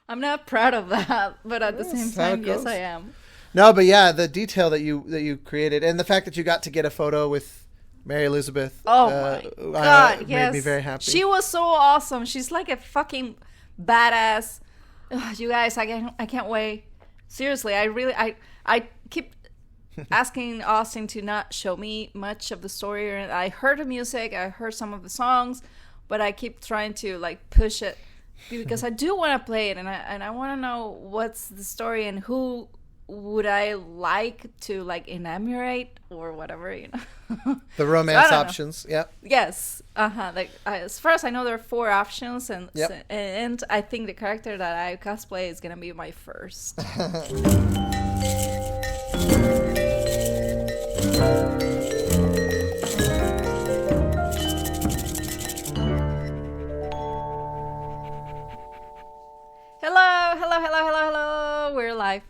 I'm not proud of that, but at the same That's how it time, yes, goes. I am. No, but yeah, the detail that you created, and the fact that you got to get a photo with Mary Elizabeth, Oh my god, made me yes. very happy. She was so awesome. She's like a fucking badass. Ugh, you guys, I can't wait. Seriously, I keep asking Austin to not show me much of the story. And I heard the music, I heard some of the songs, but I keep trying to like push it because I do want to play it, and I want to know what's the story and who would I like to like enumerate or whatever, you know. The So I romance don't know. options, yeah. Yes, like as far as I know, there are 4 options, and Yep. and I think the character that I cosplay is gonna be my first. Hello, hello, hello, hello, hello. We're live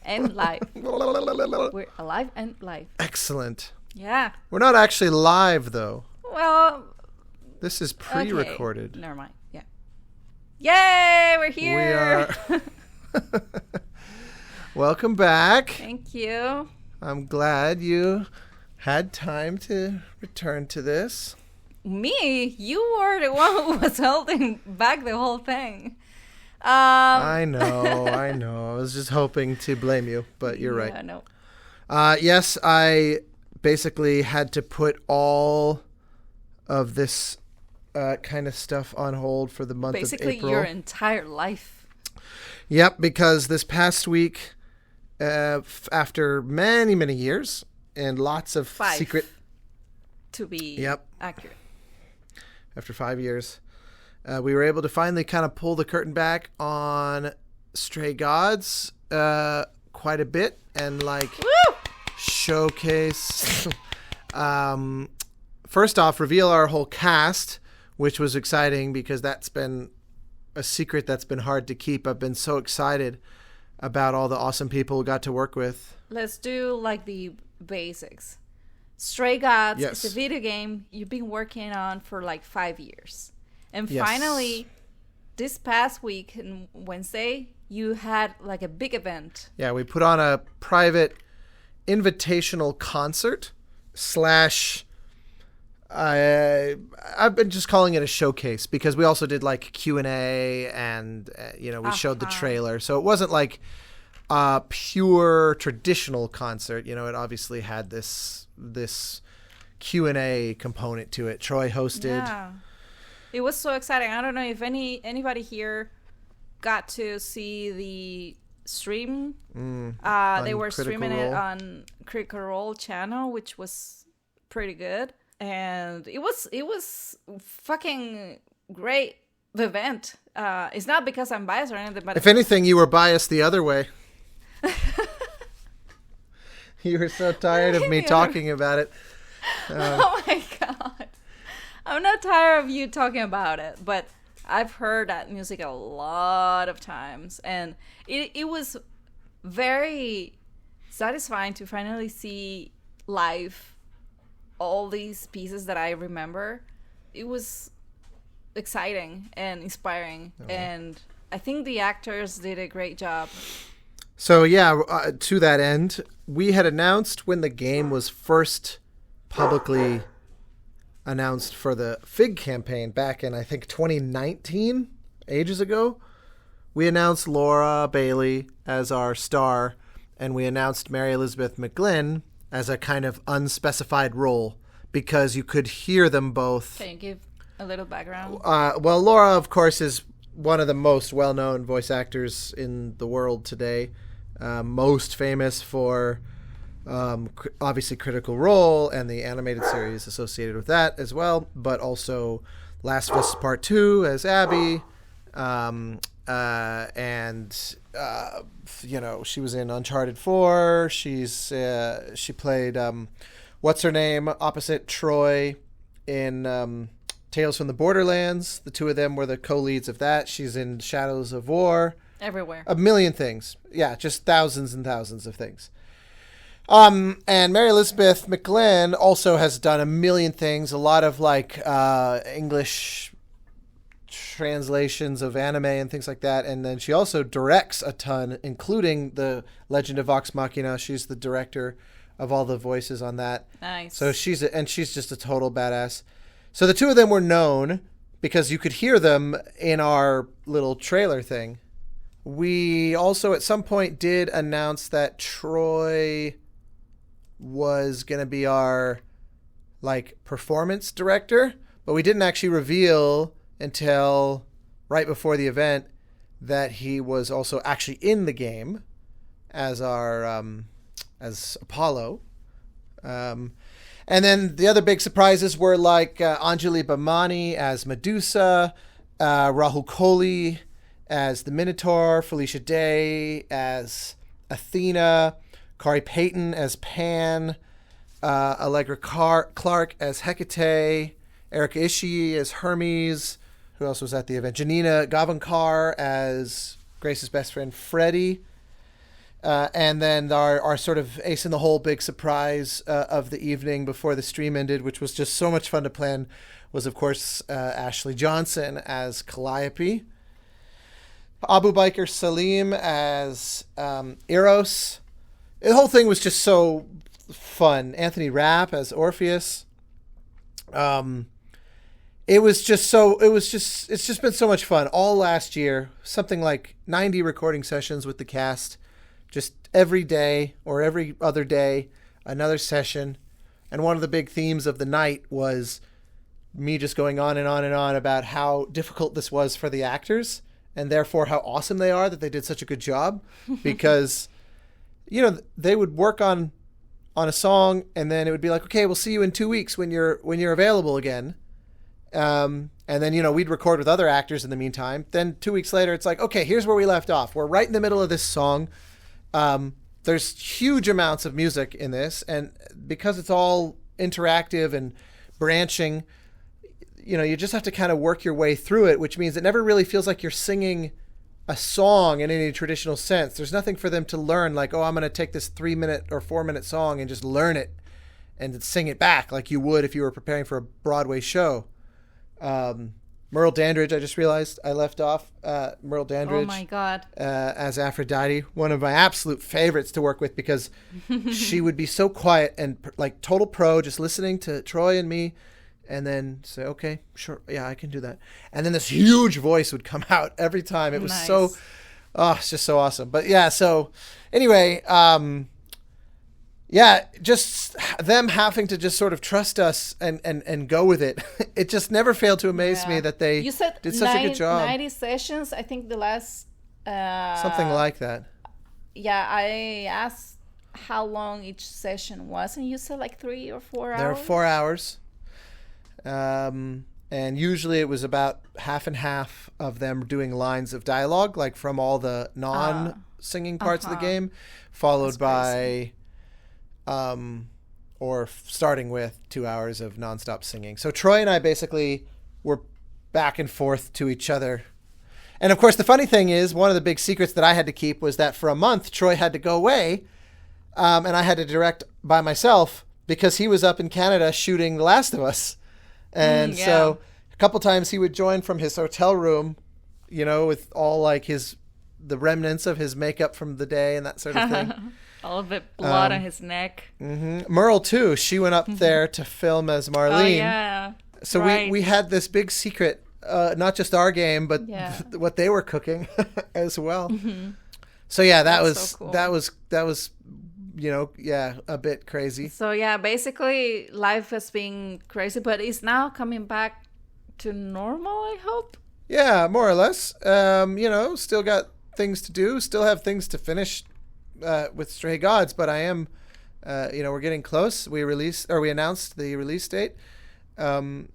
and live. We're alive and live. Excellent. Yeah. We're not actually live though. Well, This is okay. pre-recorded. Never mind. Yeah. Yay! We're We here. are. Welcome back. Thank you. I'm glad you had time to return to this. Me? You were the one who was holding back the whole thing. I know. I was just hoping to blame you, but you're Yeah, right. no. Yes, I basically had to put all of this kind of stuff on hold for the month Basically, of April. your entire life. Yep, because this past week, after many, many years and lots of 5. secret... To be Yep. accurate. After 5 years, we were able to finally kind of pull the curtain back on Stray Gods quite a bit and like Woo! showcase. First off, reveal our whole cast, which was exciting because that's been a secret that's been hard to keep. I've been so excited about all the awesome people we got to work with. Let's do like the basics. Stray Gods Yes. is a video game you've been working on for like 5 years. And Yes. finally, this past week, on Wednesday, you had like a big event. Yeah, we put on a private invitational concert slash I've been just calling it a showcase because we also did like Q&A and we showed the trailer. So it wasn't like a pure traditional concert. You know, it obviously had this Q&A component to it. Troy hosted. Yeah. It was so exciting. I don't know if anybody here got to see the stream. They were Critical streaming Role. it on Critical Role channel, which was pretty good. And it was fucking great event. It's not because I'm biased or anything, but If anything, you were biased the other way. You were so tired of me talking about it. oh my god. I'm not tired of you talking about it, but I've heard that music a lot of times, and it was very satisfying to finally see live all these pieces that I remember. It was exciting and inspiring, and I think the actors did a great job. So yeah, to that end, we had announced when the game was first publicly announced for the FIG campaign back in, I think, 2019, ages ago. We announced Laura Bailey as our star, and we announced Mary Elizabeth McGlynn as a kind of unspecified role because you could hear them both. Can you give a little background? Well, Laura, of course, is one of the most well-known voice actors in the world today. Most famous for obviously Critical Role and the animated series associated with that as well, but also Last of Us Part 2 as Abby. She was in Uncharted 4. She played what's her name opposite Troy in Tales from the Borderlands. The two of them were the co-leads of that. She's in Shadows of War. Everywhere. A million things. Yeah, just thousands and thousands of things. And Mary Elizabeth McGlynn also has done a million things. A lot of like English translations of anime and things like that. And then she also directs a ton, including the Legend of Vox Machina. She's the director of all the voices on that. Nice. So she's just a total badass. So the two of them were known because you could hear them in our little trailer thing. We also at some point did announce that Troy was going to be our performance director, but we didn't actually reveal until right before the event that he was also actually in the game as our as Apollo. And then the other big surprises were Anjali Bhamani as Medusa, Rahul Kohli as the Minotaur, Felicia Day as Athena, Kari Payton as Pan, Allegra Clark as Hecate, Erica Ishii as Hermes. Who else was at the event? Janina Gavankar as Grace's best friend Freddie. And then our sort of ace in the hole big surprise of the evening before the stream ended, which was just so much fun to plan, was, of course, Ashley Johnson as Calliope. Abu Bakr Salim as Eros. The whole thing was just so fun. Anthony Rapp as Orpheus. It's just been so much fun all last year. Something like 90 recording sessions with the cast, just every day or every other day, another session. And one of the big themes of the night was me just going on and on and on about how difficult this was for the actors, and therefore how awesome they are that they did such a good job. Because, they would work on a song, and then it would be like, okay, we'll see you in 2 weeks when you're available again. And then, we'd record with other actors in the meantime. Then 2 weeks later, it's like, okay, here's where we left off. We're right in the middle of this song. There's huge amounts of music in this. And because it's all interactive and branching, you just have to kind of work your way through it, which means it never really feels like you're singing a song in any traditional sense. There's nothing for them to learn, like, oh, I'm going to take this 3-minute or 4-minute song and just learn it and sing it back like you would if you were preparing for a Broadway show. Merle Dandridge, I just realized I left off. Merle Dandridge. Oh my God. As Aphrodite, one of my absolute favorites to work with, because she would be so quiet and total pro, just listening to Troy and me, and then say, okay, sure, yeah, I can do that. And then this huge voice would come out every time. It was nice. It's just so awesome. But yeah, so anyway, just them having to just sort of trust us and go with it. It just never failed to amaze me that they did such a good job. 90 sessions, I think the last... something like that. Yeah, I asked how long each session was, and you said 3 or 4 hours? There were 4 hours. And usually it was about half and half of them doing lines of dialogue, from all the non-singing parts of the game, followed by... or starting with 2 hours of nonstop singing. So Troy and I basically were back and forth to each other. And of course, the funny thing is, one of the big secrets that I had to keep was that for a month, Troy had to go away, and I had to direct by myself because he was up in Canada shooting The Last of Us. And so a couple times he would join from his hotel room, with all the remnants of his makeup from the day and that sort of thing. All of it blood on his neck. Mm-hmm. Merle, too. She went up there to film as Marlene. Oh, yeah. So we had this big secret, not just our game, but what they were cooking as well. Mm-hmm. So yeah, That's so cool. that was a bit crazy. So yeah, basically life has been crazy, but it's now coming back to normal, I hope. Yeah, more or less. Still got things to do, still have things to finish with Stray Gods, but I am, we're getting close. We announced the release date of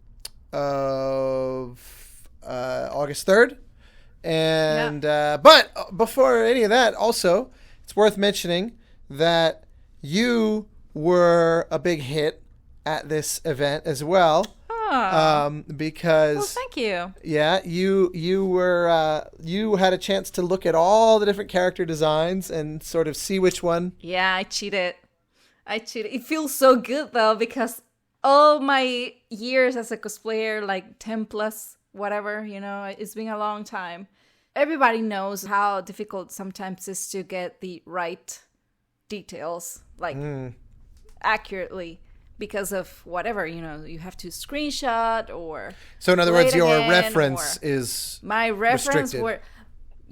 August 3rd. And, but before any of that, also, it's worth mentioning that you were a big hit at this event as well. Because well, thank you. Yeah, you were you had a chance to look at all the different character designs and sort of see which one. Yeah, I cheated. It feels so good though, because all my years as a cosplayer, 10 plus whatever, it's been a long time. Everybody knows how difficult sometimes it is to get the right details, like accurately, because of whatever, you have to screenshot or. So in other words, your reference is my reference restricted.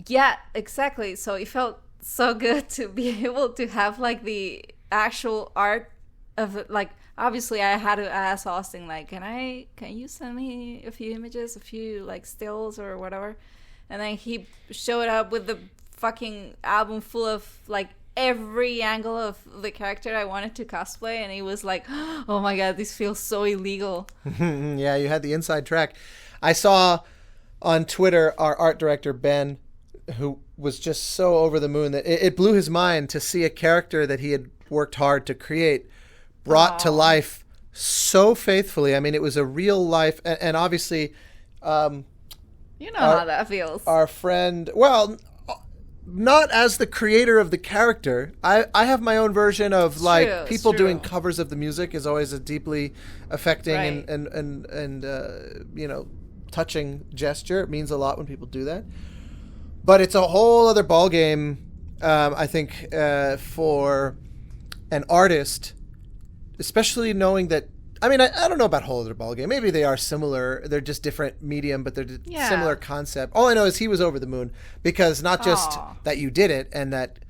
Yeah, exactly. So it felt so good to be able to have like the actual art of it. Like, obviously I had to ask Austin, like, can you send me a few images, a few like stills or whatever? And then he showed up with the fucking album full of like every angle of the character I wanted to cosplay, and he was like, oh my god, this feels so illegal. Yeah, you had the inside track. I saw on Twitter our art director Ben, who was just so over the moon that it blew his mind to see a character that he had worked hard to create brought to life so faithfully. I mean, it was a real life, and obviously how that feels. Our friend, well, not as the creator of the character. I have my own version of like people doing covers of the music is always a deeply affecting and touching gesture. It means a lot when people do that. But it's a whole other ballgame, I think, for an artist, especially knowing that. I mean, I don't know about whole other ballgame. Maybe they are similar. They're just different medium, but they're similar concept. All I know is he was over the moon because not just that you did it and that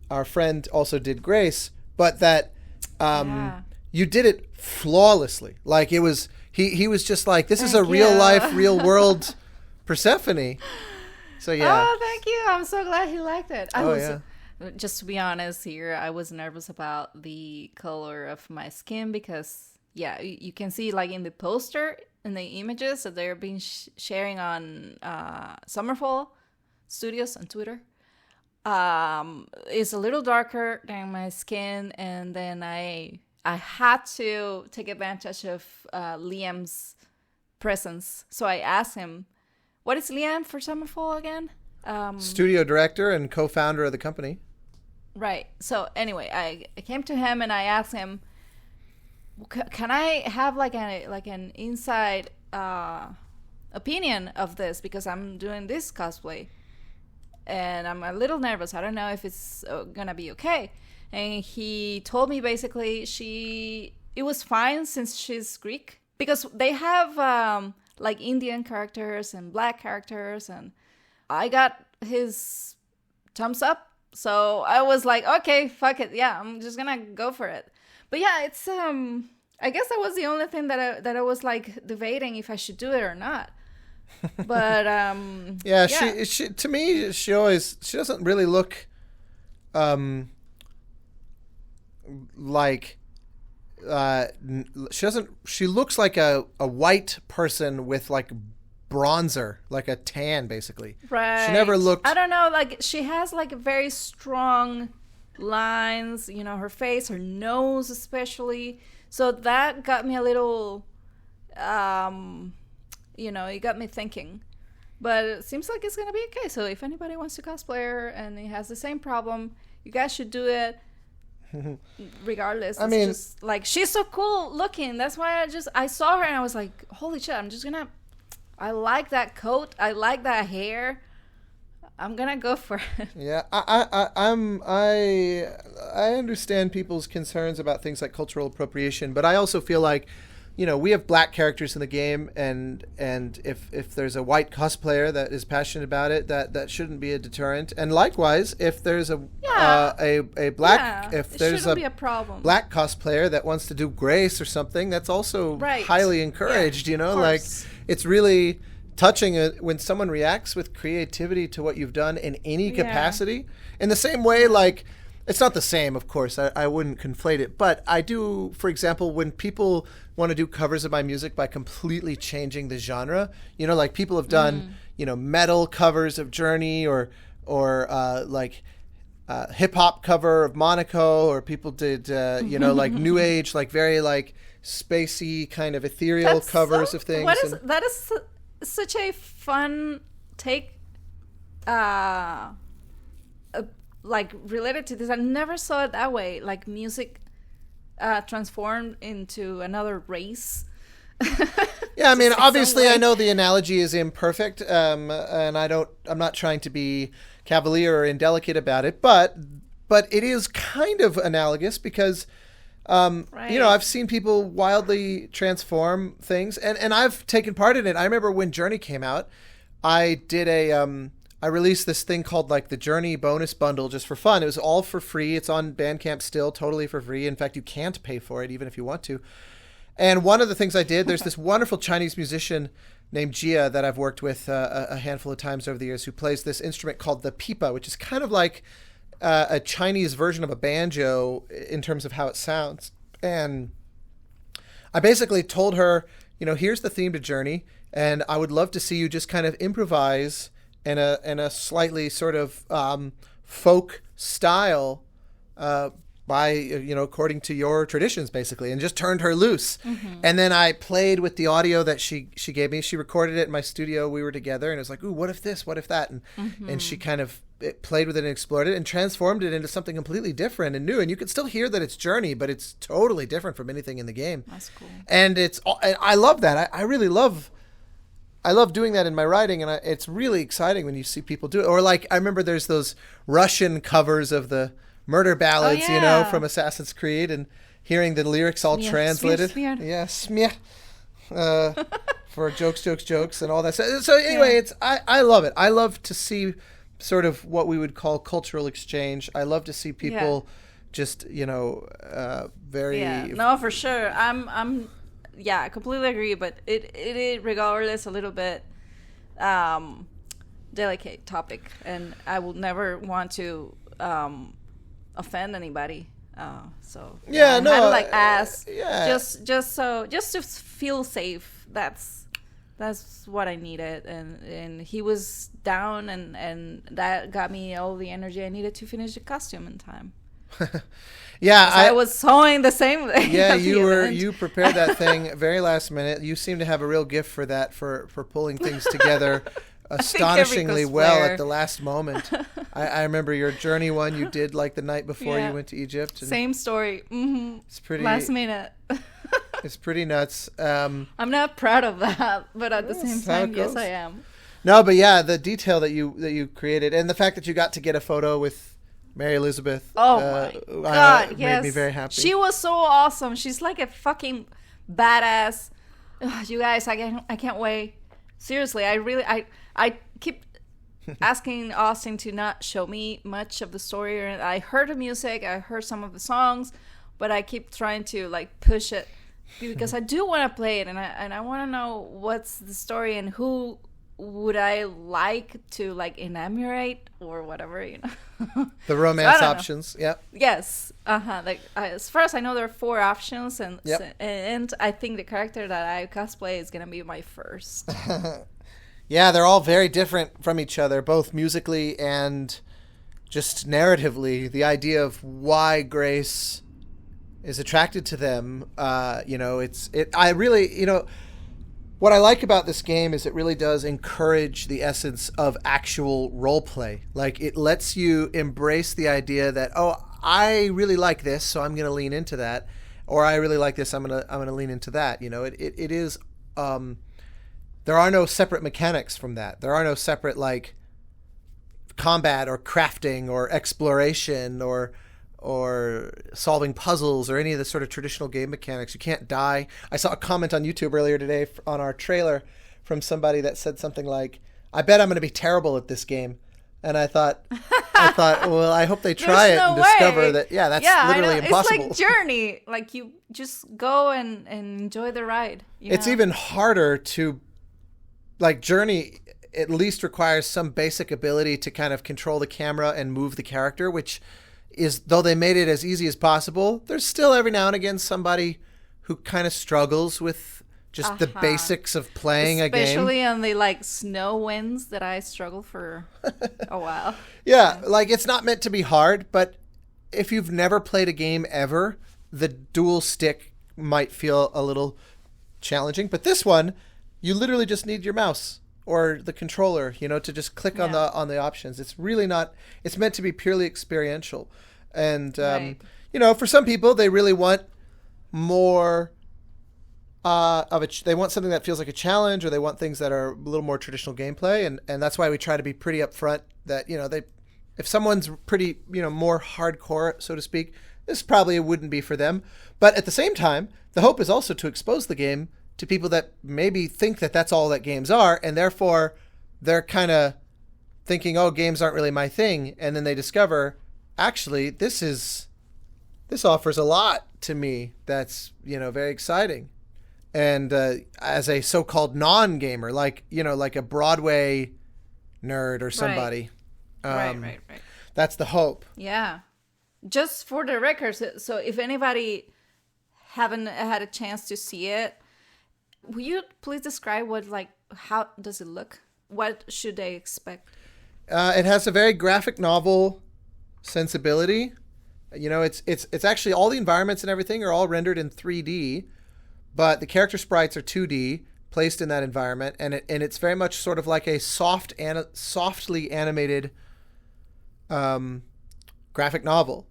our friend also did Grace, but that you did it flawlessly. Like it was, he was just like, this is a real life, real world Persephone. So yeah. Oh, thank you. I'm so glad he liked it. Just to be honest here, I was nervous about the color of my skin because, you can see like in the poster, in the images that they're being sharing on Summerfall Studios on Twitter. It's a little darker than my skin, and then I had to take advantage of Liam's presence. So I asked him, what is Liam for Summerfall again? Studio director and co-founder of the company. Right. So anyway, I came to him and I asked him, can I have like an inside opinion of this, because I'm doing this cosplay and I'm a little nervous. I don't know if it's gonna be okay. And he told me basically it was fine since she's Greek, because they have like Indian characters and black characters, and I got his thumbs up. So I was like, okay, fuck it. Yeah, I'm just gonna go for it. But yeah, it's I guess that was the only thing that I was like debating if I should do it or not. But she to me she doesn't really look like she looks like a white person with like bronzer, like a tan, basically. Right. She never looked. I don't know. Like she has like very strong lines. Her face, her nose, especially. So that got me a little. It got me thinking. But it seems like it's gonna be okay. So if anybody wants to cosplay her and it has the same problem, you guys should do it. Regardless, I mean, just like she's so cool looking. That's why I saw her and I was like, holy shit! I like that coat. I like that hair. I'm gonna go for it. Yeah, I understand people's concerns about things like cultural appropriation, but I also feel like, we have black characters in the game, and if there's a white cosplayer that is passionate about it, that shouldn't be a deterrent. And likewise, if there's a black there's be a problem. Black cosplayer that wants to do Grace or something, that's also highly encouraged. Like it's really touching when someone reacts with creativity to what you've done in any capacity. In the same way, like. It's not the same, of course. I wouldn't conflate it. But I do, for example, when people want to do covers of my music by completely changing the genre, like people have done, metal covers of Journey or like hip hop cover of Monaco, or people did, like new age, like very like spacey kind of ethereal covers of things. That is such a fun take. Like related to this, I never saw it that way. Like music transformed into another race. Yeah, I mean, Just like some obviously, way. I know the analogy is imperfect, and I'm not trying to be cavalier or indelicate about it, but it is kind of analogous because, Right. I've seen people wildly transform things, and I've taken part in it. I remember when Journey came out, I did I released this thing called like the Journey bonus bundle just for fun. It was all for free. It's on Bandcamp still, totally for free. In fact, you can't pay for it even if you want to. And one of the things I did, there's this wonderful Chinese musician named Jia that I've worked with a handful of times over the years who plays this instrument called the pipa, which is kind of like a Chinese version of a banjo in terms of how it sounds. And I basically told her, here's the theme to Journey, and I would love to see you just kind of improvise in a slightly sort of folk style by according to your traditions, basically, and just turned her loose. And then I played with the audio that she gave me. She recorded it in my studio. We were together, and it was like, ooh, what if this, what if that, and she kind of played with it and explored it and transformed it into something completely different and new. And you can still hear that it's Journey, but it's totally different from anything in the game. That's cool. And I love that. I really love doing that in my writing, and it's really exciting when you see people do it. Or like, I remember there's those Russian covers of the murder ballads, from Assassin's Creed, and hearing the lyrics all translated. Smear. For jokes, and all that. So anyway, I love it. I love to see sort of what we would call cultural exchange. I love to see people just, very... Yeah, no, for sure. I completely agree, but it regardless a little bit delicate topic, and I will never want to offend anybody. I had to like ask, just to feel safe. That's what I needed, and he was down, and that got me all the energy I needed to finish the costume in time. Yeah, I was sewing the same thing. Yeah, you prepared that thing very last minute. You seem to have a real gift for that, for pulling things together astonishingly well at the last moment. I remember your Journey one you did like the night before you went to Egypt. And same story. It's pretty last minute. It's pretty nuts. I'm not proud of that, but at the same time, yes, I am. No, but yeah, the detail that you created, and the fact that you got to get a photo with Mary Elizabeth. Oh my God! Made me very happy. She was so awesome. She's like a fucking badass. Ugh, you guys, I can't wait. Seriously, I keep asking Austin to not show me much of the story. I heard the music, I heard some of the songs, but I keep trying to like push it because I do want to play it, and I want to know what's the story and who would I like to like enumerate or whatever, The romance options, yep. Yes, like as far as I know, there are 4 options, and I think the character that I cosplay is gonna be my first. Yeah, they're all very different from each other, both musically and just narratively. The idea of why Grace is attracted to them, what I like about this game is it really does encourage the essence of actual role play. Like, it lets you embrace the idea that, oh, I really like this, so I'm going to lean into that, or I really like this, I'm going to lean into that. It is there are no separate mechanics from that. There are no separate like combat or crafting or exploration or solving puzzles or any of the sort of traditional game mechanics. You can't die. I saw a comment on YouTube earlier today on our trailer from somebody that said something like, I bet I'm going to be terrible at this game. And I thought, well, I hope they try it and discover that, that's literally impossible. It's like Journey. Like, you just go and enjoy the ride. It's even harder to, like, Journey at least requires some basic ability to kind of control the camera and move the character, which is, though they made it as easy as possible, there's still every now and again somebody who kind of struggles with just the basics of playing a game. Especially on the like snow winds that I struggled for a while. Yeah, like it's not meant to be hard, but if you've never played a game ever, the dual stick might feel a little challenging. But this one, you literally just need your mouse or the controller, to just click on the options. It's really not. It's meant to be purely experiential, and for some people, they really want more they want something that feels like a challenge, or they want things that are a little more traditional gameplay, and that's why we try to be pretty upfront that, if someone's pretty, more hardcore, so to speak, this probably wouldn't be for them. But at the same time, the hope is also to expose the game to people that maybe think that that's all that games are, and therefore they're kind of thinking, oh, games aren't really my thing, and then they discover, actually, this offers a lot to me that's, very exciting. And as a so-called non-gamer, like a Broadway nerd or somebody, right. That's the hope. Yeah. Just for the record, so if anybody haven't had a chance to see it, will you please describe how does it look? What should they expect? It has a very graphic novel sensibility. It's actually all the environments and everything are all rendered in 3D, but the character sprites are 2D placed in that environment, and it's very much sort of like a softly animated graphic novel.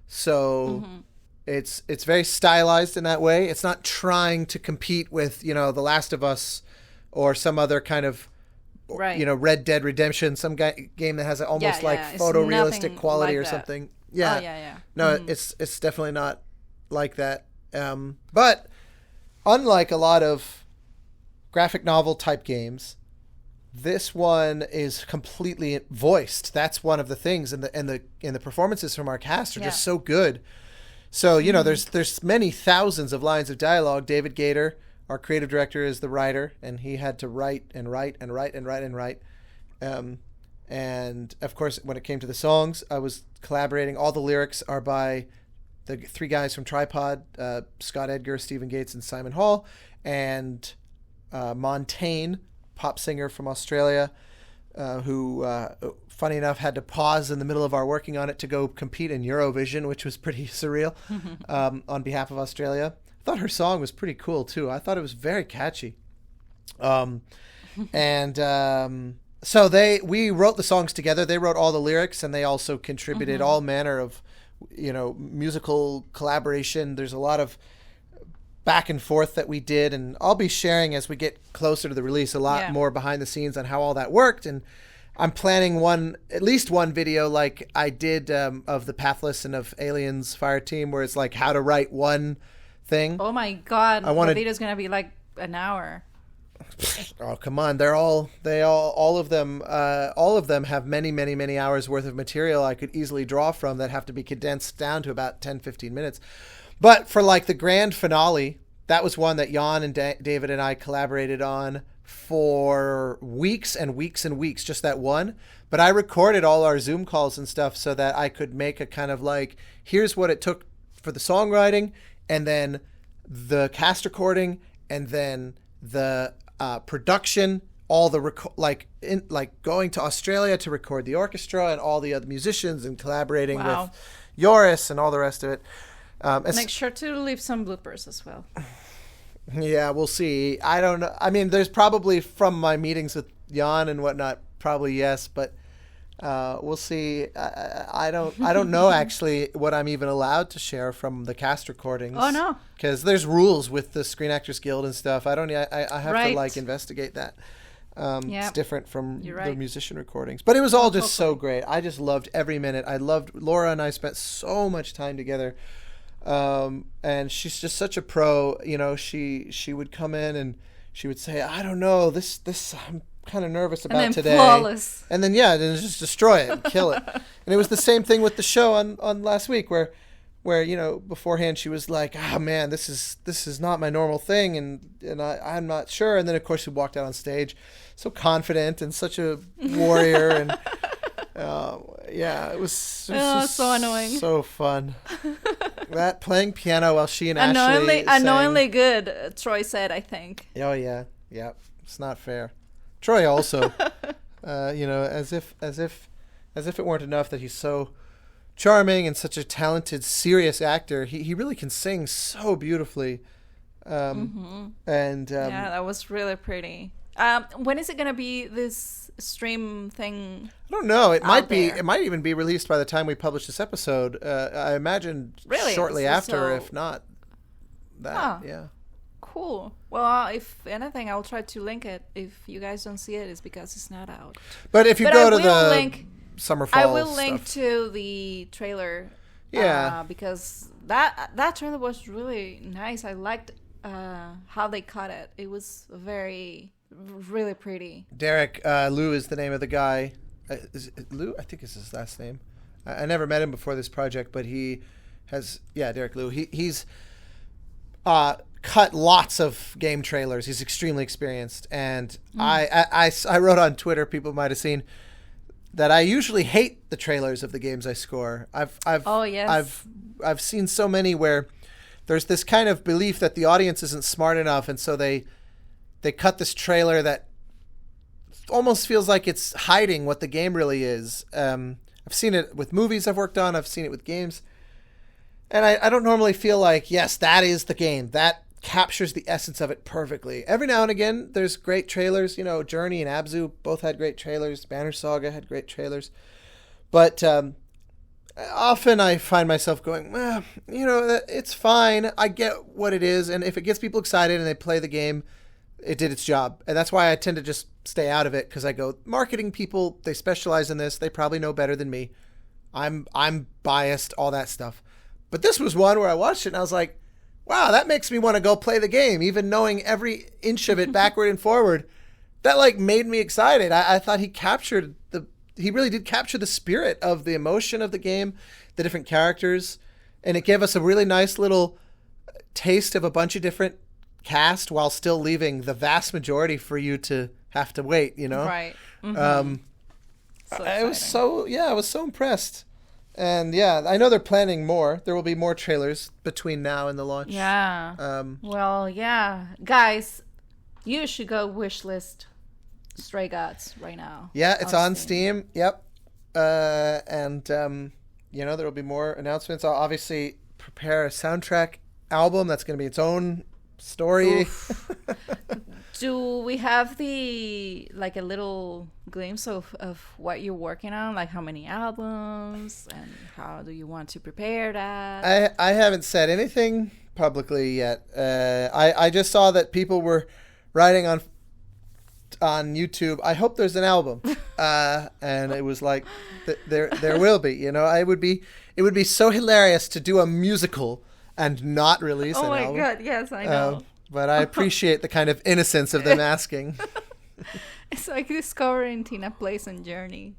So it's very stylized in that way. It's not trying to compete with, The Last of Us or some other kind of, Red Dead Redemption, some game that has almost photorealistic quality or something. Yeah. Oh, yeah. No, it's definitely not like that. But unlike a lot of graphic novel type games, this one is completely voiced. That's one of the things, and the performances from our cast are just so good. So there's many thousands of lines of dialogue. David Gator, our creative director, is the writer, and he had to write and write and write and write and write. And of course, when it came to the songs, I was collaborating. All the lyrics are by the three guys from Tripod: Scott Edgar, Stephen Gates, and Simon Hall, and Montaigne, pop singer from Australia, who, funny enough, had to pause in the middle of our working on it to go compete in Eurovision, which was pretty surreal, on behalf of Australia. I thought her song was pretty cool, too. I thought it was very catchy. So we wrote the songs together. They wrote all the lyrics, and they also contributed all manner of, musical collaboration. There's a lot of back and forth that we did, and I'll be sharing as we get closer to the release a lot more behind the scenes on how all that worked. And I'm planning at least one video like I did of the Pathless and of Aliens Fire Team, where it's like how to write one thing. Oh my god, the video's gonna be like an hour. Oh, come on. All of them have many hours worth of material I could easily draw from that have to be condensed down to about 10-15 minutes. But for like the grand finale, that was one that Jan and David and I collaborated on for weeks and weeks and weeks, just that one. But I recorded all our Zoom calls and stuff so that I could make a kind of like, here's what it took for the songwriting, and then the cast recording, and then the production, all the going to Australia to record the orchestra and all the other musicians, and collaborating with Joris and all the rest of it. Make sure to leave some bloopers as well. Yeah, we'll see. I don't know. I mean, there's probably from my meetings with Jan and whatnot, probably yes, but we'll see. I don't know actually what I'm even allowed to share from the cast recordings. Oh no, because there's rules with the Screen Actors Guild and stuff. I have to like investigate that. It's different from the musician recordings, but it was all just so great. I just loved every minute. Laura and I spent so much time together. And she's just such a pro. She would come in and she would say, I don't know, this I'm kind of nervous about and then today. Flawless. And then then just destroy it and kill it. And it was the same thing with the show on last week where beforehand she was like, oh man, this is not my normal thing, and I'm not sure. And then of course she walked out on stage so confident and such a warrior, and it was so annoying, so fun. That playing piano while she and Ashley unknowingly good, Troy said, I think. Oh yeah, it's not fair. Troy also, as if it weren't enough that he's so charming and such a talented, serious actor, he really can sing so beautifully. And that was really pretty. When is it gonna be this stream thing? I don't know. It might be. It might even be released by the time we publish this episode. I imagine shortly after, if not that. Yeah. cool. Well, if anything, I'll try to link it. If you guys don't see it, it's because it's not out. But if you But go I to will the link. Summerfall I will stuff. link to the trailer. Yeah. Because that trailer was really nice. I liked how they cut it. It was really pretty. Derek Liu is the name of the guy. Is it Liu? I think is his last name. I never met him before this project, but he has, Derek Liu. He's cut lots of game trailers. He's extremely experienced. And I wrote on Twitter, people might have seen, that I usually hate the trailers of the games I score. I've seen so many where there's this kind of belief that the audience isn't smart enough, and so they cut this trailer that almost feels like it's hiding what the game really is. I've seen it with movies I've worked on. I've seen it with games. And I don't normally feel like, yes, that is the game. That captures the essence of it perfectly. Every now and again, there's great trailers. You know, Journey and Abzu both had great trailers. Banner Saga had great trailers. But often I find myself going, well, you know, it's fine. I get what it is. And if it gets people excited and they play the game, it did its job. And that's why I tend to just stay out of it, because I go, marketing people, they specialize in this. They probably know better than me. I'm biased, all that stuff. But this was one where I watched it and I was like, wow, that makes me want to go play the game, even knowing every inch of it backward and forward. That like made me excited. I thought he really did capture the spirit of the emotion of the game, the different characters, and it gave us a really nice little taste of a bunch of different cast while still leaving the vast majority for you to have to wait, you know? Right. Mm-hmm. I was so impressed. And yeah, I know they're planning more. There will be more trailers between now and the launch. Yeah. Well, yeah. Guys, you should go wishlist Stray Gods right now. Yeah, it's on Steam. Yep. And you know, there will be more announcements. I'll obviously prepare a soundtrack album that's going to be its own story. Do we have a little glimpse of what you're working on? Like how many albums and how do you want to prepare that? I haven't said anything publicly yet. I just saw that people were writing on YouTube, I hope there's an album. And it was like, there will be, you know. It would be so hilarious to do a musical and not release an album. Oh my God, yes, I know. But I appreciate the kind of innocence of them asking. It's like discovering Tina Plays and Journey.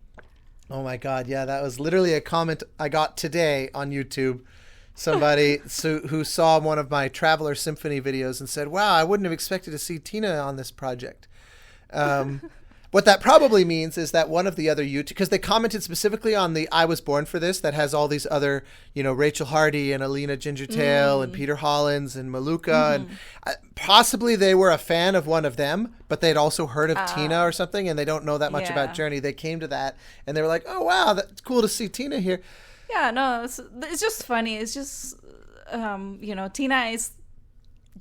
Oh my God, yeah, that was literally a comment I got today on YouTube. Somebody who saw one of my Traveler Symphony videos and said, wow, I wouldn't have expected to see Tina on this project. What that probably means is that one of the other YouTube, because they commented specifically on the I Was Born for This that has all these other, you know, Rachel Hardy and Alina Gingertail and Peter Hollins and Maluka, and possibly they were a fan of one of them, but they'd also heard of Tina or something, and they don't know that much about Journey. They came to that and they were like, oh wow, that's cool to see Tina here. Yeah, no, it's just funny. It's just you know, Tina is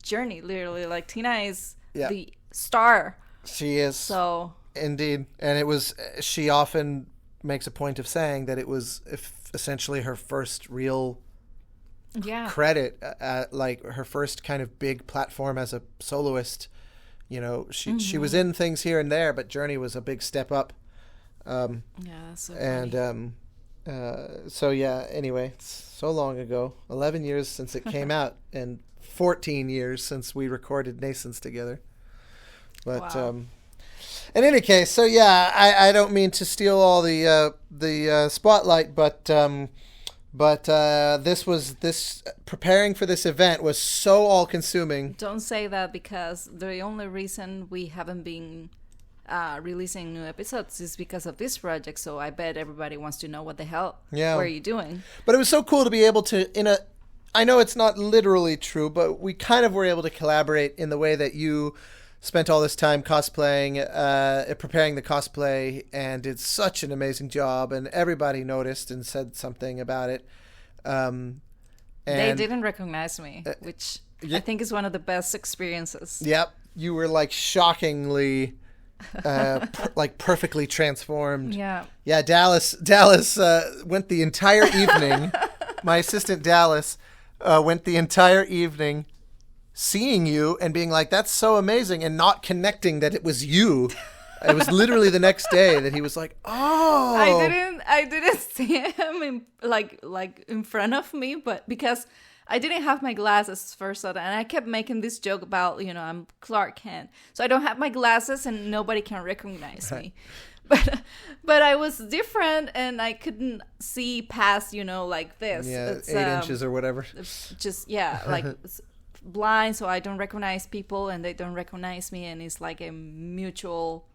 Journey, literally. Like Tina is the star. She is. So indeed. And she often makes a point of saying that it was essentially her first real credit, like her first kind of big platform as a soloist. You know, she was in things here and there, but Journey was a big step up. That's so funny. And so yeah, anyway, it's so long ago, 11 years since it came out and 14 years since we recorded Nascents together. But in any case, so yeah, I don't mean to steal all the spotlight, but this preparing for this event was so all consuming. Don't say that, because the only reason we haven't been releasing new episodes is because of this project. So I bet everybody wants to know what the hell were you doing. But it was so cool to be able to I know it's not literally true, but we kind of were able to collaborate in the way that you spent all this time cosplaying, preparing the cosplay, and did such an amazing job, and everybody noticed and said something about it. And they didn't recognize me, which I think is one of the best experiences. Yep. You were like shockingly, like perfectly transformed. Yeah. Yeah, Dallas went the entire evening. My assistant Dallas went the entire evening seeing you and being like, that's so amazing, and not connecting that it was you. It was literally the next day that he was like, oh. I didn't see him in front of me, but because I didn't have my glasses first, and I kept making this joke about, I'm Clark Kent, so I don't have my glasses and nobody can recognize me. But I was different and I couldn't see past, like this. Yeah, it's, 8 inches or whatever. Just, like blind, so I don't recognize people and they don't recognize me, and it's like a mutual.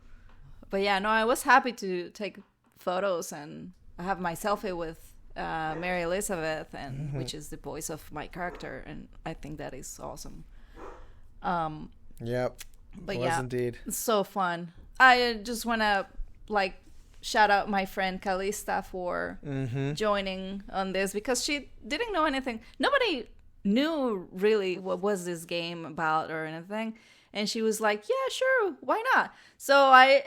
But yeah, no, I was happy to take photos, and I have my selfie with Mary Elizabeth, and which is the voice of my character, and I think that is awesome. Yep. But it was indeed. It's so fun. I just want to shout out my friend Calista for joining on this, because she didn't know anything. Nobody knew really what was this game about or anything, and she was like, yeah, sure, why not? So I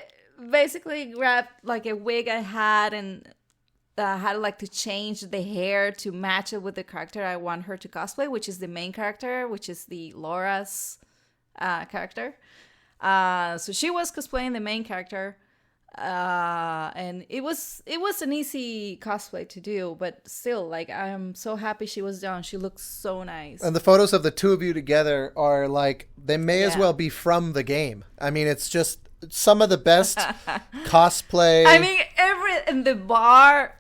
basically grabbed a wig I had, and had to change the hair to match it with the character I want her to cosplay, which is the main character, which is the Laura's character. So she was cosplaying the main character, and it was an easy cosplay to do, but still, I'm so happy she was done. She looks so nice. And the photos of the two of you together are they may as well be from the game. I mean, it's just some of the best cosplay. I mean, the bar,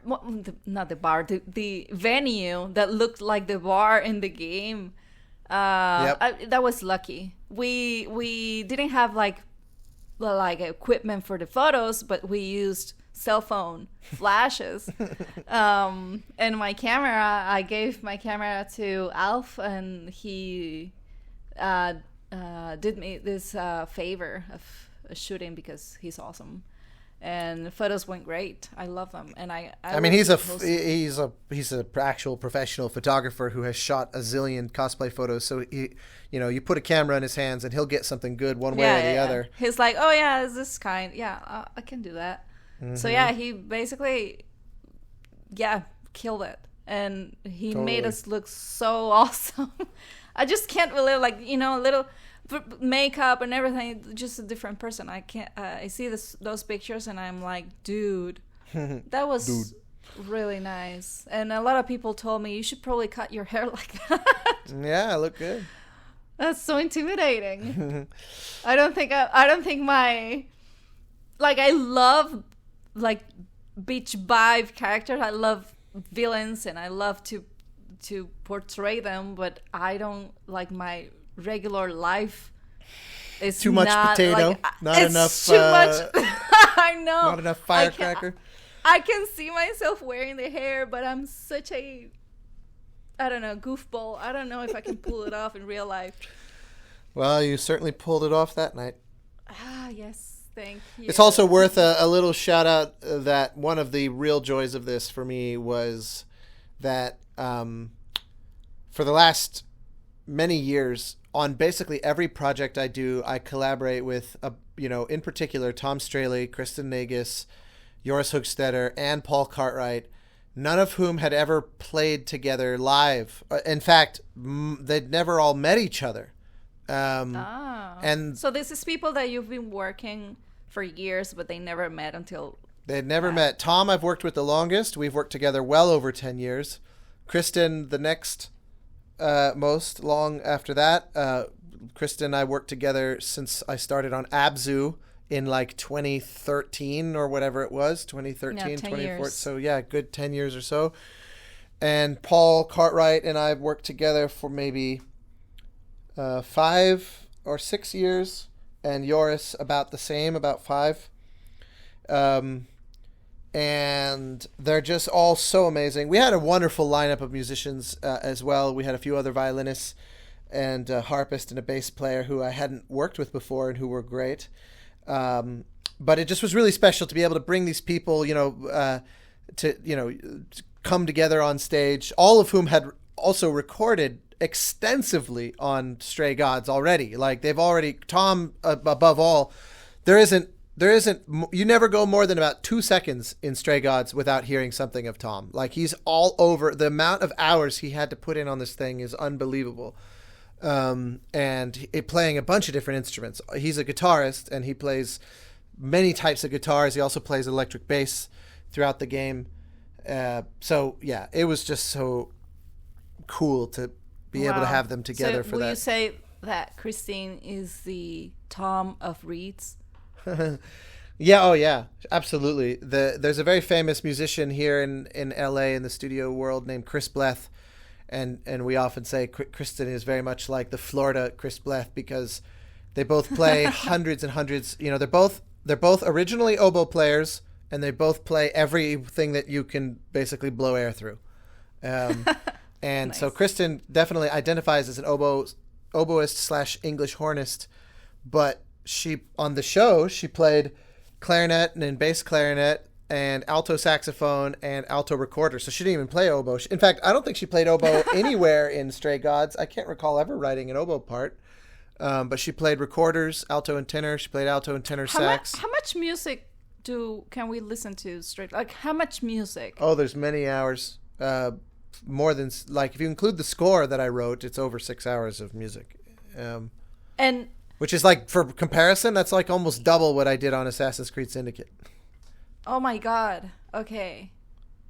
not the bar, the venue that looked like the bar in the game. That was lucky. We didn't have equipment for the photos, but we used cell phone flashes. And my camera, I gave my camera to Alf, and he did me this favor of shooting, because he's awesome. And the photos went great. I love them, and I mean, he's a actual professional photographer who has shot a zillion cosplay photos. So you put a camera in his hands, and he'll get something good one way or the other. He's like, oh yeah, is this kind? Yeah, I can do that. So yeah, he basically, killed it, and he made us look so awesome. I just can't believe, little makeup and everything, just a different person. I can't. I see those pictures, and I'm like, dude, that was really nice. And a lot of people told me, you should probably cut your hair like that. Yeah, I look good. That's so intimidating. I don't think my I love beach vibe characters. I love villains, and I love to portray them, but I don't like my regular life. It's too much potato, not enough. Too much. I know. Not enough firecracker. I can see myself wearing the hair, but I'm such a, I don't know, goofball. I don't know if I can pull it off in real life. Well, you certainly pulled it off that night. Yes, thank you. It's also worth a little shout out that one of the real joys of this for me was that for the last many years, on basically every project I do, I collaborate with, in particular, Tom Straley, Kristen Nagus, Joris Hoogstetter, and Paul Cartwright, none of whom had ever played together live. In fact, they'd never all met each other. And so this is people that you've been working for years, but they never met until... They'd never met. Tom, I've worked with the longest. We've worked together well over 10 years. Kristen, the next... most long after that. Kristen and I worked together since I started on Abzu in 2013 or whatever it was, 2013, 2014. So yeah, good 10 years or so. And Paul Cartwright and I worked together for maybe 5 or 6 years, and Joris about the same, about 5. And they're just all so amazing. We had a wonderful lineup of musicians as well. We had a few other violinists and a harpist and a bass player who I hadn't worked with before and who were great. But it just was really special to be able to bring these people, to come together on stage, all of whom had also recorded extensively on Stray Gods already. They've already, Tom above all, you never go more than about 2 seconds in Stray Gods without hearing something of Tom. He's all over. The amount of hours he had to put in on this thing is unbelievable. playing a bunch of different instruments. He's a guitarist, and he plays many types of guitars. He also plays electric bass throughout the game. So yeah, it was just so cool to be able to have them together for that. Will you say that Christine is the Tom of Reeds? Yeah, oh yeah, absolutely. There's a very famous musician here in LA in the studio world named Chris Bleth, and we often say Kristen is very much like the Florida Chris Bleth, because they both play hundreds and hundreds. You know, they're both originally oboe players, and they both play everything that you can basically blow air through. And nice. So Kristen definitely identifies as an oboist / English hornist, but on the show she played clarinet and bass clarinet and alto saxophone and alto recorder. So she didn't even play oboe. In fact, I don't think she played oboe anywhere in Stray Gods. I can't recall ever writing an oboe part. But she played recorders, alto and tenor. She played alto and tenor sax. How much music can we listen to straight? Like, how much music? Oh, there's many hours. More than, like, if you include the score that I wrote, it's over 6 hours of music. And which is, like, for comparison, that's like almost double what I did on Assassin's Creed Syndicate. Oh my god. Okay.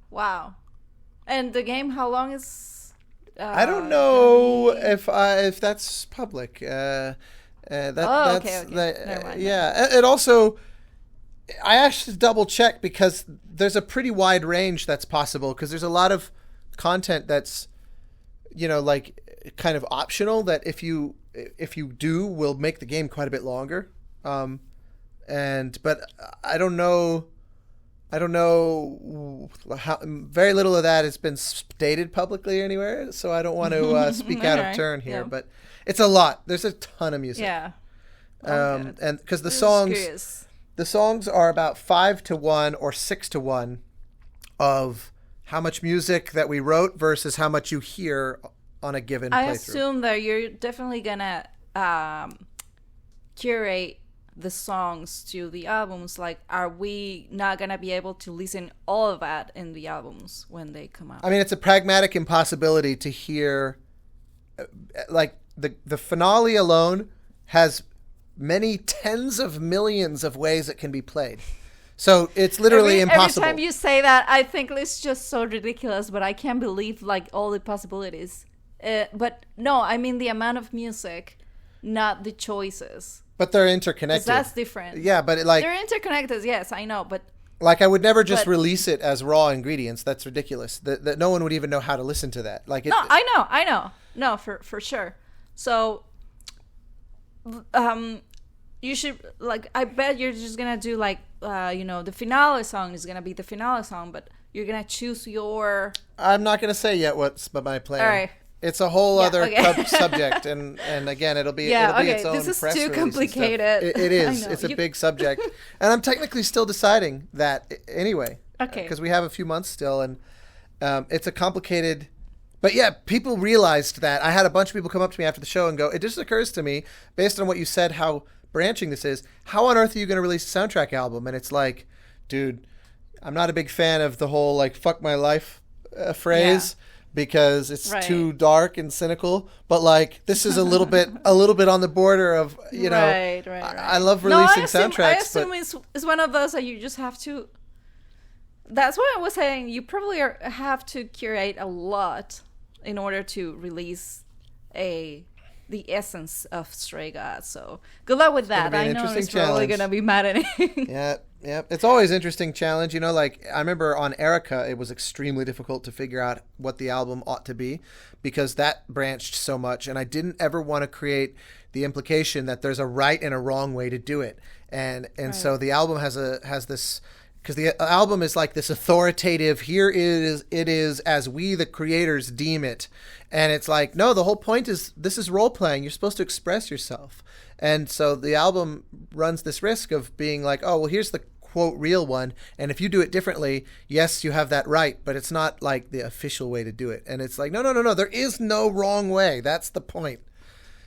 Wow. And the game, how long is... I don't know if that's public. Okay. Never mind. Yeah. It also... I actually double checked because there's a pretty wide range that's possible, because there's a lot of content that's, you know, like kind of optional that if you do will make the game quite a bit longer. But I don't know how very little of that has been stated publicly anywhere, so I don't want to speak out of turn here, but it's a lot. There's a ton of music. Yeah. And because the songs are about 5-1 or 6-1 of how much music that we wrote versus how much you hear on a given playthrough. I assume that you're definitely gonna curate the songs to the albums. Like, are we not gonna be able to listen all of that in the albums when they come out? I mean, it's a pragmatic impossibility to hear. Like, the finale alone has many tens of millions of ways it can be played. So it's literally impossible. Every time you say that, I think it's just so ridiculous, but I can't believe, like, all the possibilities. But no, I mean the amount of music, not the choices. But they're interconnected. That's different. Yeah, but they're interconnected, yes, I know, but... Like, I would never just release it as raw ingredients. That's ridiculous. That no one would even know how to listen to that. Like, I know. No, for sure. So, you should, like, I bet you're just gonna do, like, the finale song is gonna be the finale song, but you're gonna choose your... I'm not gonna say yet what's my plan. All right. It's a whole other subject, and again, it'll be its own press release. This is too complicated. It is. It's a big subject, and I'm technically still deciding that anyway. Okay. Because we have a few months still, and it's a complicated. But yeah, people realized that. I had a bunch of people come up to me after the show and go, "It just occurs to me, based on what you said, how branching this is. How on earth are you going to release a soundtrack album?" And it's like, dude, I'm not a big fan of the whole like "fuck my life" phrase. Yeah. Because it's too dark and cynical, but like this is a little bit on the border of, you know. Right. I love releasing soundtracks. I assume it's one of those that you just have to. That's what I was saying. You probably have to curate a lot in order to release the essence of Stray Gods. So good luck with that. I know it's probably gonna be maddening. Yeah, it's always interesting challenge. You know, like I remember on Erica, it was extremely difficult to figure out what the album ought to be because that branched so much, and I didn't ever want to create the implication that there's a right and a wrong way to do it. And so the album has this, because the album is like this authoritative, it is as we the creators deem it. And it's like, no, the whole point is this is role playing. You're supposed to express yourself. And so the album runs this risk of being like, oh, well, here's the quote real one. And if you do it differently, yes, you have that right, but it's not like the official way to do it. And it's like, no, there is no wrong way. That's the point.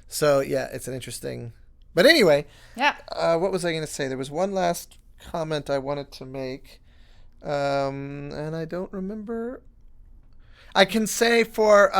So yeah, it's an interesting, but anyway, yeah. What was I going to say? There was one last comment I wanted to make. And I don't remember. I can say for,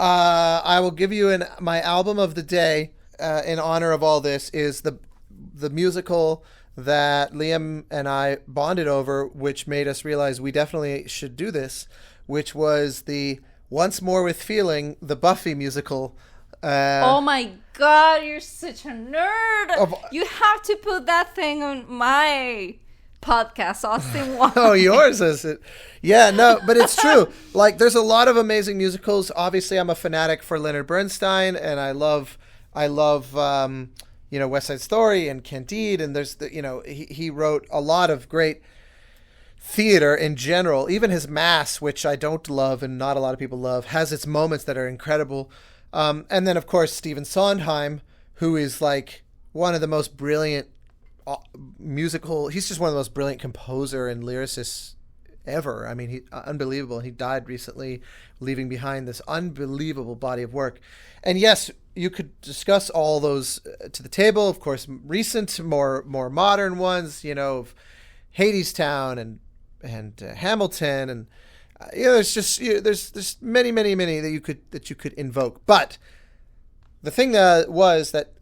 I will give you my album of the day in honor of all this is the musical that Liam and I bonded over, which made us realize we definitely should do this, which was the Once More with Feeling, the Buffy musical. Oh my god, you're such a nerd. You have to put that thing on my podcast, Austin. Oh, yours is it? Yeah, no, but it's true. Like, there's a lot of amazing musicals. Obviously, I'm a fanatic for Leonard Bernstein, and I love West Side Story and Candide, and there's he wrote a lot of great theater in general. Even his Mass, which I don't love and not a lot of people love, has its moments that are incredible. And then, of course, Stephen Sondheim, who is like one of the most brilliant he's just one of the most brilliant composer and lyricists ever. I mean, he unbelievable. He died recently, leaving behind this unbelievable body of work. And yes, you could discuss all those to the table. Of course, recent, more modern ones, of Hadestown and Hamilton, and there's just there's many that you could invoke. But the thing was that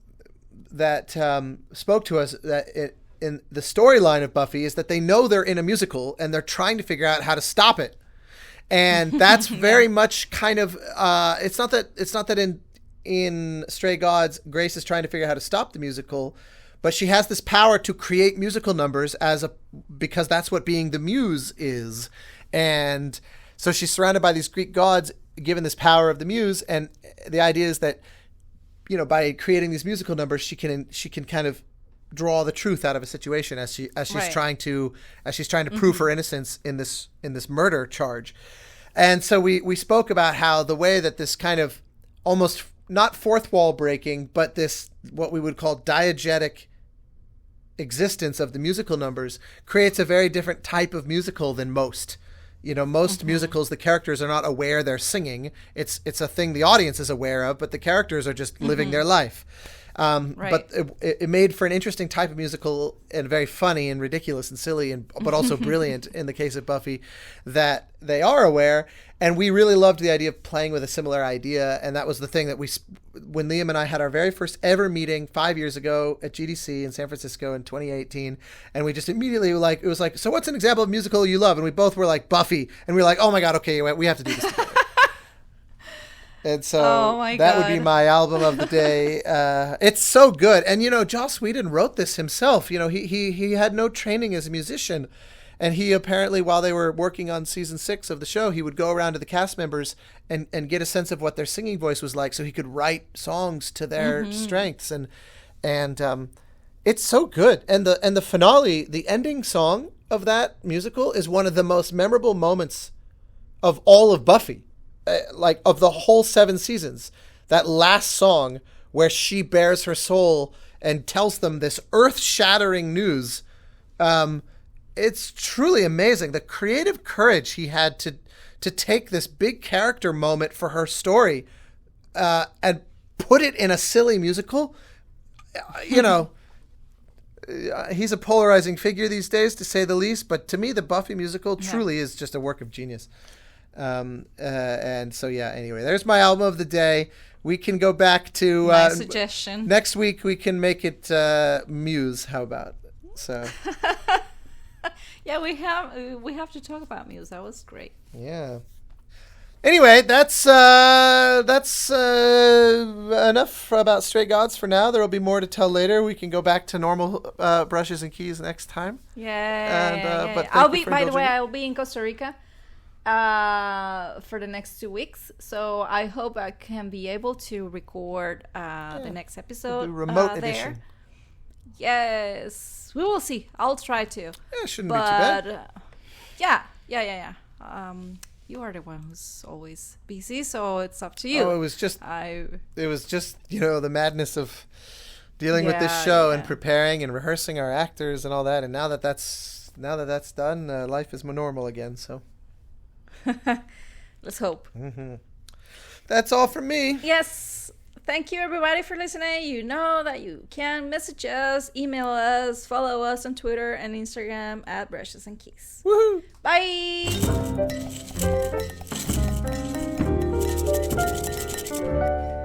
spoke to us in the storyline of Buffy is that they know they're in a musical and they're trying to figure out how to stop it. And that's very much kind of it's not that in Stray Gods Grace is trying to figure out how to stop the musical, but she has this power to create musical numbers because that's what being the muse is. And so she's surrounded by these Greek gods, given this power of the muse, and the idea is that by creating these musical numbers, she can kind of draw the truth out of a situation as she's right. trying to prove her innocence in this murder charge. And so we spoke about how the way that this kind of almost not fourth wall breaking, but this what we would call diegetic existence of the musical numbers creates a very different type of musical than most. Most musicals, the characters are not aware they're singing. It's a thing the audience is aware of, but the characters are just living their life. Right. But it made for an interesting type of musical, and very funny and ridiculous and silly, but also brilliant in the case of Buffy, that they are aware. And we really loved the idea of playing with a similar idea. And that was the thing that when Liam and I had our very first ever meeting 5 years ago at GDC in San Francisco in 2018. And we just immediately it was like, so what's an example of musical you love? And we both were like, Buffy. And we were like, oh my God, okay, we have to do this together. And so that would be my album of the day. It's so good. And, Joss Whedon wrote this himself. He had no training as a musician. And he apparently, while they were working on season 6 of the show, he would go around to the cast members and get a sense of what their singing voice was like so he could write songs to their strengths. And it's so good. And the finale, the ending song of that musical is one of the most memorable moments of all of Buffy. Like of the whole 7 seasons, that last song where she bears her soul and tells them this earth-shattering news, it's truly amazing. The creative courage he had to take this big character moment for her story and put it in a silly musical. He's a polarizing figure these days, to say the least, but to me the Buffy musical truly is just a work of genius. And so anyway, there's my album of the day. We can go back to my suggestion next week. We can make it Muse. How about so? Yeah, we have to talk about Muse. That was great. Yeah. Anyway, that's enough about Stray Gods for now. There will be more to tell later. We can go back to normal brushes and keys next time. Yeah. But I'll be in Costa Rica for the next 2 weeks, so I hope I can be able to record the next episode remote there. edition. Yes, we will see. I'll try to. Yeah, shouldn't be too bad. Yeah. You are the one who's always busy, so it's up to you. Oh, it was just the madness of dealing with this show and preparing and rehearsing our actors and all that. And now that that's done, life is more normal again. So let's hope. Mm-hmm. That's all from me. Yes. Thank you, everybody, for listening. You know that you can message us, email us, follow us on Twitter and Instagram at Brushes and Keys. Woohoo! Bye! Bye.